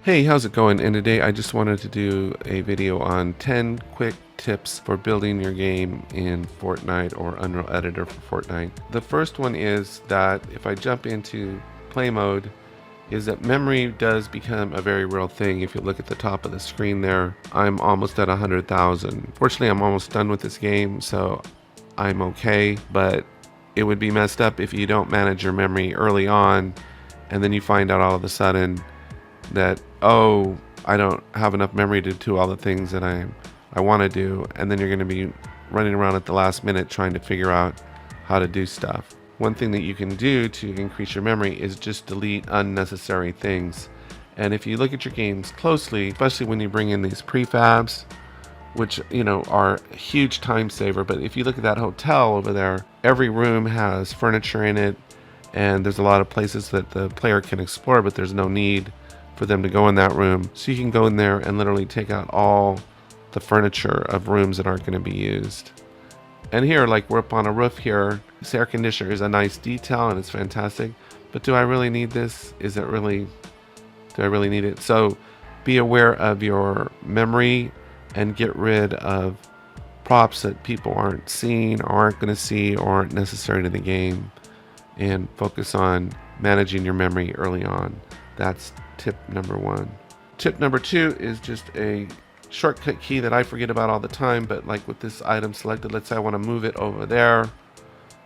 Hey, how's it going? And today I just wanted to do a video on 10 quick tips for building your game in Fortnite or Unreal Editor for Fortnite. The first one is that if I jump into play mode, is that memory does become a very real thing. If you look at the top of the screen there, I'm almost at 100,000. Fortunately, I'm almost done with this game, so I'm okay, but it would be messed up if you don't manage your memory early on and then you find out all of a sudden that, oh, I don't have enough memory to do all the things that I want to do, and then you're going to be running around at the last minute trying to figure out how to do stuff. One thing that you can do to increase your memory is just delete unnecessary things. And if you look at your games closely, especially when you bring in these prefabs, which are a huge time saver, but if you look at that hotel over there, every room has furniture in it, and there's a lot of places that the player can explore, but there's no need for them to go in that room. So you can go in there and literally take out all the furniture of rooms that aren't going to be used. And here, like, we're up on a roof here. This air conditioner is a nice detail and it's fantastic, but do I really need this? Do I really need it? So be aware of your memory and get rid of props that people aren't seeing or aren't going to see or aren't necessary to the game, and focus on managing your memory early on. That's tip number one. Tip number two is just a shortcut key that I forget about all the time, but like with this item selected, let's say I want to move it over there.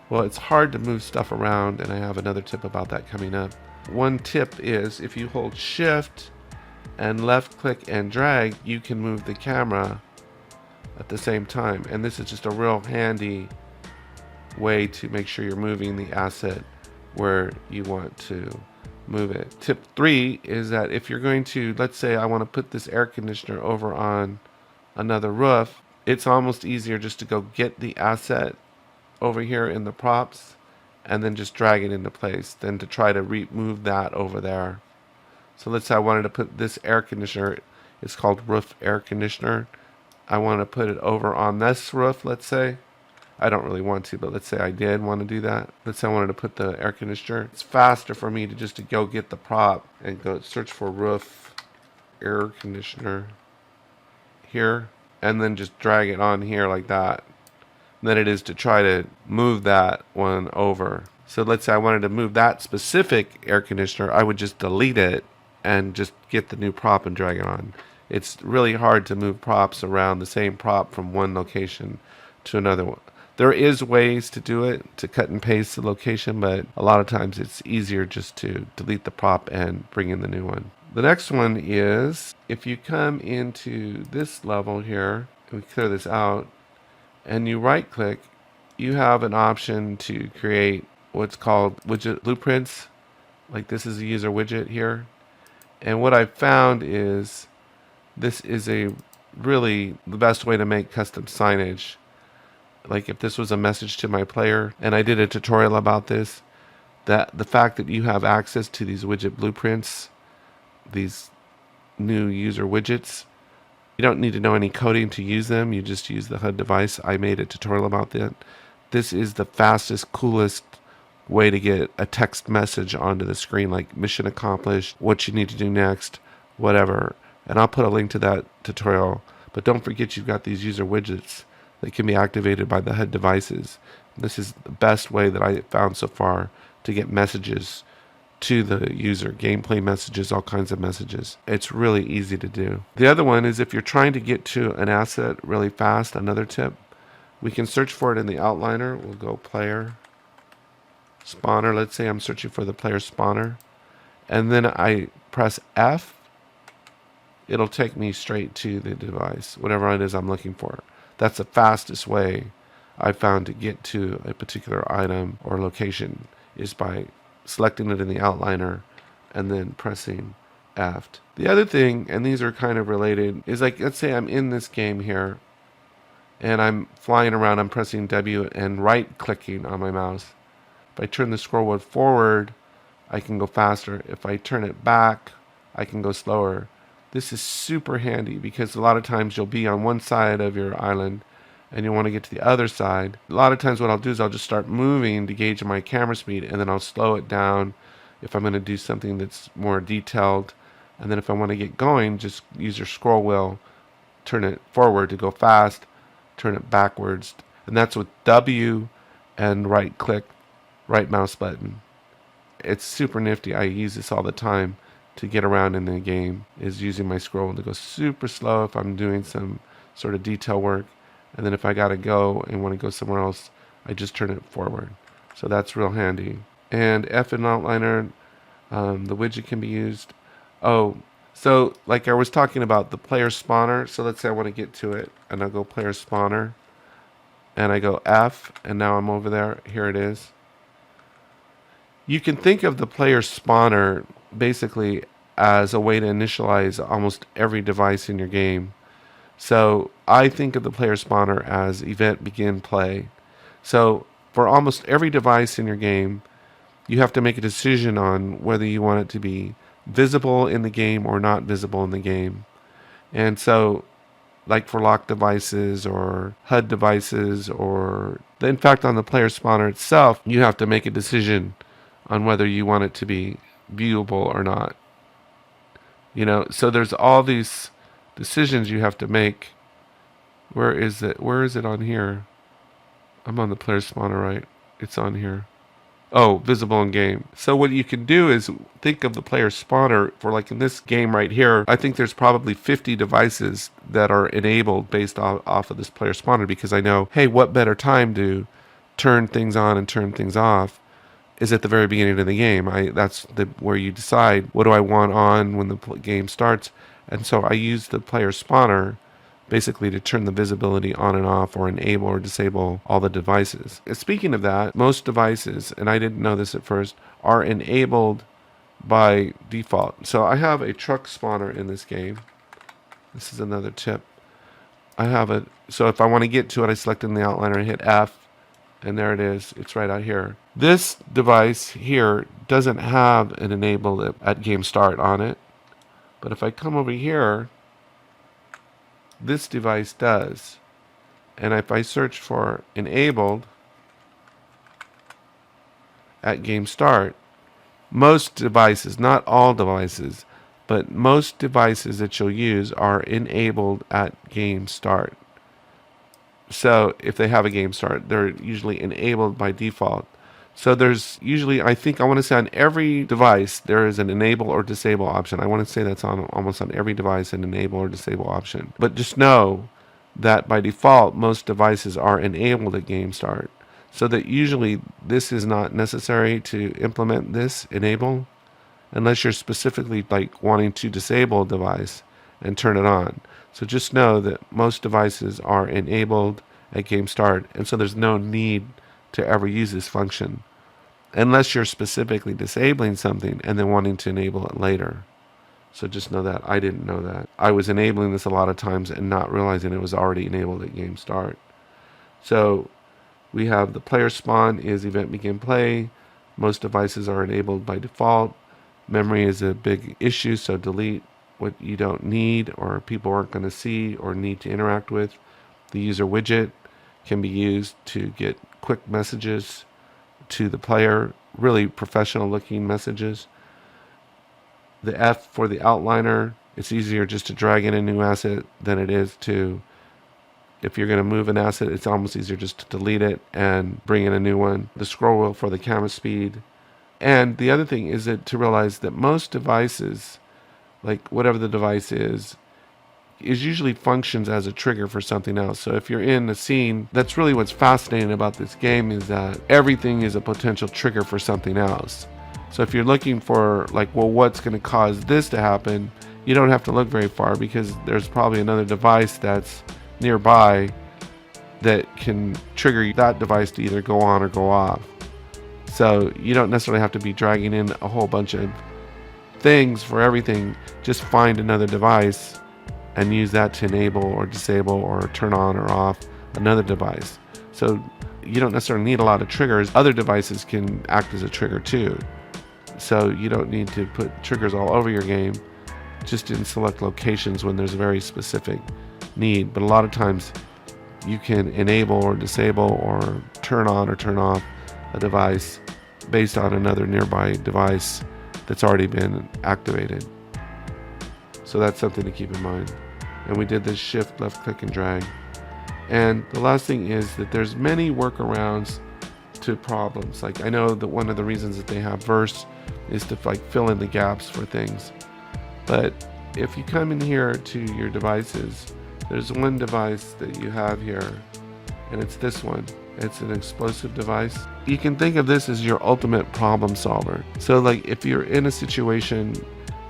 Well, it's hard to move stuff around, and I have another tip about that coming up. One tip is if you hold shift and left click and drag, you can move the camera at the same time, and this is just a real handy way to make sure you're moving the asset where you want to move it. Tip 3 is that if you're going to, let's say I want to put this air conditioner over on another roof, it's almost easier just to go get the asset over here in the props and then just drag it into place than to try to move that over there. So let's say I wanted to put this air conditioner, it's called roof air conditioner. I want to put it over on this roof, let's say. I don't really want to, but let's say I did want to do that. Let's say I wanted to put the air conditioner. It's faster for me to just to go get the prop and go search for roof air conditioner here and then just drag it on here like that than it is to try to move that one over. So let's say I wanted to move that specific air conditioner, I would just delete it and just get the new prop and drag it on. It's really hard to move props around the same prop from one location to another one. There is ways to do it, to cut and paste the location, but a lot of times it's easier just to delete the prop and bring in the new one. The next one is if you come into this level here, and we clear this out, and you right click, you have an option to create what's called widget blueprints. Like this is a user widget here. And what I've found is this is really the best way to make custom signage. Like if this was a message to my player, and I did a tutorial about this, that the fact that you have access to these widget blueprints, these new user widgets, you don't need to know any coding to use them. You just use the HUD device. I made a tutorial about that. This is the fastest, coolest way to get a text message onto the screen, like mission accomplished, what you need to do next, whatever. And I'll put a link to that tutorial. But don't forget you've got these user widgets that can be activated by the HUD devices. This is the best way that I found so far to get messages to the user, gameplay messages, all kinds of messages. It's really easy to do. The other one is if you're trying to get to an asset really fast, another tip, we can search for it in the outliner. We'll go player, spawner. Let's say I'm searching for the player spawner, and then I press F. It'll take me straight to the device, whatever it is I'm looking for. That's the fastest way I found to get to a particular item or location, is by selecting it in the outliner and then pressing F. The other thing, and these are kind of related, is like, let's say I'm in this game here and I'm flying around, I'm pressing W and right clicking on my mouse. If I turn the scroll wheel forward, I can go faster. If I turn it back, I can go slower. This is super handy because a lot of times you'll be on one side of your island and you want to get to the other side. A lot of times what I'll do is I'll just start moving to gauge my camera speed, and then I'll slow it down if I'm going to do something that's more detailed. And then if I want to get going, just use your scroll wheel, turn it forward to go fast, turn it backwards. And that's with W and right click, right mouse button. It's super nifty. I use this all the time to get around in the game, is using my scroll wheel to go super slow if I'm doing some sort of detail work. And then if I gotta go and want to go somewhere else, I just turn it forward. So that's real handy. And F in Outliner, the widget can be used. Oh, so like I was talking about the player spawner. So let's say I want to get to it, and I'll go player spawner, and I go F, and now I'm over there. Here it is. You can think of the player spawner basically as a way to initialize almost every device in your game. So I think of the player spawner as event begin play. So for almost every device in your game, you have to make a decision on whether you want it to be visible in the game or not visible in the game. And so, like for locked devices or HUD devices, or in fact on the player spawner itself, you have to make a decision on whether you want it to be viewable or not. So there's all these decisions you have to make. Where is it? Where is it on here? I'm on the player spawner, right? It's on here. Oh, visible in game. So what you can do is think of the player spawner for, like in this game right here, I think there's probably 50 devices that are enabled based off of this player spawner, because I know, hey, what better time to turn things on and turn things off is at the very beginning of the game. That's where you decide, what do I want on when the game starts. And so I use the player spawner basically to turn the visibility on and off, or enable or disable all the devices. And speaking of that, most devices, and I didn't know this at first, are enabled by default. So I have a truck spawner in this game. This is another tip. So if I want to get to it, I select in the outliner and hit F, and there it is. It's right out here. This device here doesn't have an enable at game start on it. But if I come over here, this device does. And if I search for enabled at game start, most devices, not all devices, but most devices that you'll use are enabled at game start. So if they have a game start, they're usually enabled by default. So there's usually, I want to say on every device, there is an enable or disable option. I want to say that's on almost on every device, an enable or disable option. But just know that by default, most devices are enabled at game start. So that usually this is not necessary to implement this enable, unless you're specifically like wanting to disable a device and turn it on. So just know that most devices are enabled at game start, and so there's no need to ever use this function unless you're specifically disabling something and then wanting to enable it later. So just know that. I didn't know that. I was enabling this a lot of times and not realizing it was already enabled at game start. So we have the player spawn is event begin play. Most devices are enabled by default. Memory is a big issue, so delete what you don't need or people aren't going to see or need to interact with. The user widget can be used to get quick messages to the player, really professional looking messages. The F for the outliner, it's easier just to drag in a new asset than it is to, if you're going to move an asset, it's almost easier just to delete it and bring in a new one. The scroll wheel for the camera speed. And the other thing is that to realize that most devices, like whatever the device is usually functions as a trigger for something else. So if you're in a scene, that's really what's fascinating about this game, is that everything is a potential trigger for something else. So if you're looking for like, well, what's going to cause this to happen, you don't have to look very far, because there's probably another device that's nearby that can trigger that device to either go on or go off. So you don't necessarily have to be dragging in a whole bunch of things for everything. Just find another device and use that to enable or disable or turn on or off another device. So you don't necessarily need a lot of triggers. Other devices can act as a trigger too. So you don't need to put triggers all over your game, just in select locations when there's a very specific need. But a lot of times you can enable or disable or turn on or turn off a device based on another nearby device that's already been activated. So that's something to keep in mind. And we did this shift, left click, and drag. And the last thing is that there's many workarounds to problems. Like I know that one of the reasons that they have verse is to like fill in the gaps for things. But if you come in here to your devices, there's one device that you have here, and it's this one. It's an explosive device. You can think of this as your ultimate problem solver. So like if you're in a situation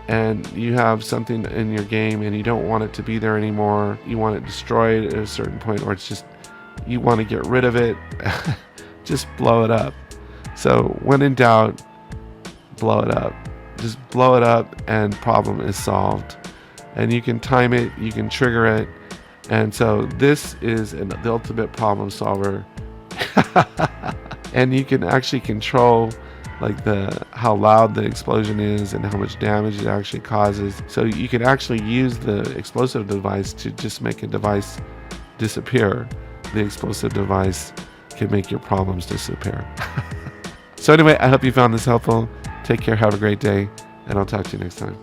and you have something in your game and you don't want it to be there anymore, you want it destroyed at a certain point, or it's just you want to get rid of it, just blow it up. So when in doubt, blow it up. Just blow it up and problem is solved. And you can time it, you can trigger it. And so this is the ultimate problem solver. And you can actually control like how loud the explosion is and how much damage it actually causes. So you can actually use the explosive device to just make a device disappear. The explosive device can make your problems disappear. So anyway, I hope you found this helpful. Take care, have a great day, and I'll talk to you next time.